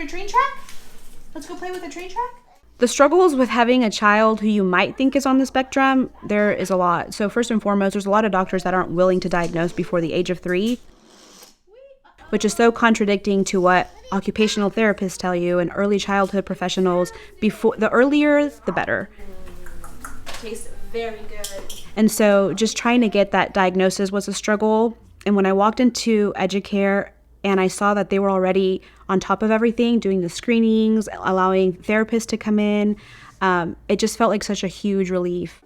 train track? Let's go play with the train track. The struggles with having a child who you might think is on the spectrum, there is a lot. So first and foremost, there's a lot of doctors that aren't willing to diagnose before the age of 3, which is so contradicting to what occupational therapists tell you and early childhood professionals. Before, the earlier, the better. Tastes very good. And so just trying to get that diagnosis was a struggle. And when I walked into Educare and I saw that they were already on top of everything, doing the screenings, allowing therapists to come in, it just felt like such a huge relief.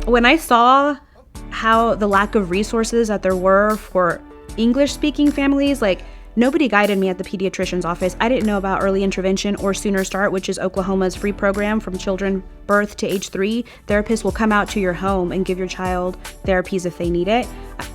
When I saw how the lack of resources that there were for English-speaking families, like nobody guided me at the pediatrician's office. I didn't know about early intervention or Sooner Start, which is Oklahoma's free program from children birth to age 3. Therapists will come out to your home and give your child therapies if they need it.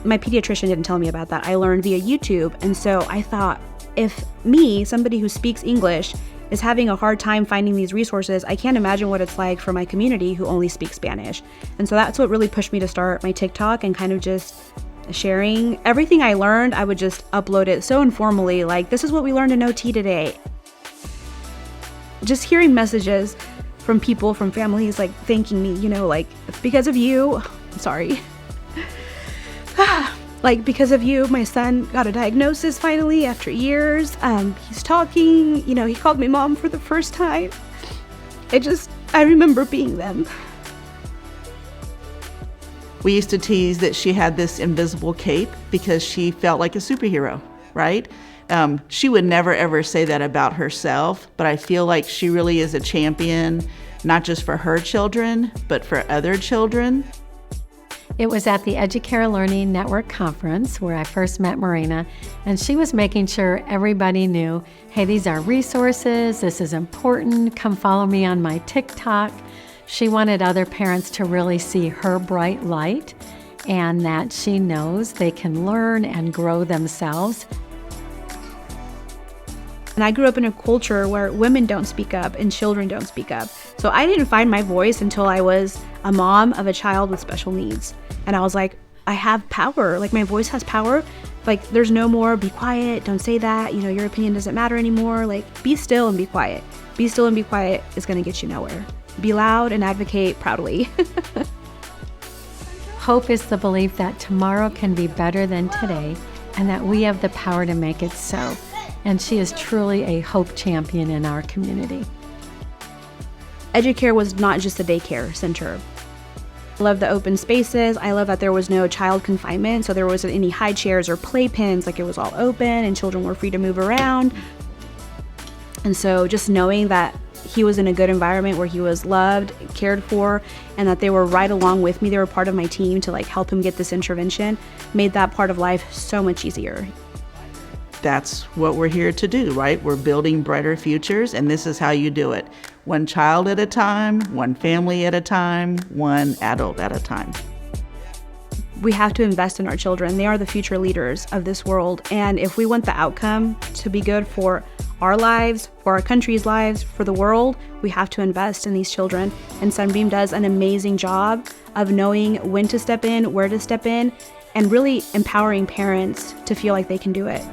My pediatrician didn't tell me about that. I learned via YouTube. And so I thought, if me, somebody who speaks English, is having a hard time finding these resources, I can't imagine what it's like for my community who only speak Spanish. And so that's what really pushed me to start my TikTok and kind of just sharing everything I learned. I would just upload it so informally, like, this is what we learned in OT today. Just hearing messages from people, from families, like thanking me, you know, like, because of you, I'm sorry. Like, because of you, my son got a diagnosis finally after years. He's talking, you know, he called me mom for the first time. I remember being them. We used to tease that she had this invisible cape because she felt like a superhero, right? She would never ever say that about herself, but I feel like she really is a champion, not just for her children, but for other children. It was at the Educare Learning Network conference where I first met Marina, and she was making sure everybody knew, hey, these are resources, this is important, come follow me on my TikTok. She wanted other parents to really see her bright light and that she knows they can learn and grow themselves. And I grew up in a culture where women don't speak up and children don't speak up. So I didn't find my voice until I was a mom of a child with special needs. And I was like, I have power. Like, my voice has power. Like, there's no more be quiet, don't say that, you know, your opinion doesn't matter anymore. Like, be still and be quiet. Be still and be quiet is going to get you nowhere. Be loud and advocate proudly. Hope is the belief that tomorrow can be better than today and that we have the power to make it so. And she is truly a hope champion in our community. Educare was not just a daycare center. I love the open spaces. I love that there was no child confinement, so there wasn't any high chairs or playpens. Like, it was all open and children were free to move around. And so just knowing that he was in a good environment where he was loved, cared for, and that they were right along with me, they were part of my team to like help him get this intervention, made that part of life so much easier. That's what we're here to do, right? We're building brighter futures, and this is how you do it. One child at a time, one family at a time, one adult at a time. We have to invest in our children. They are the future leaders of this world. And if we want the outcome to be good for our lives, for our country's lives, for the world, we have to invest in these children. And Sunbeam does an amazing job of knowing when to step in, where to step in, and really empowering parents to feel like they can do it.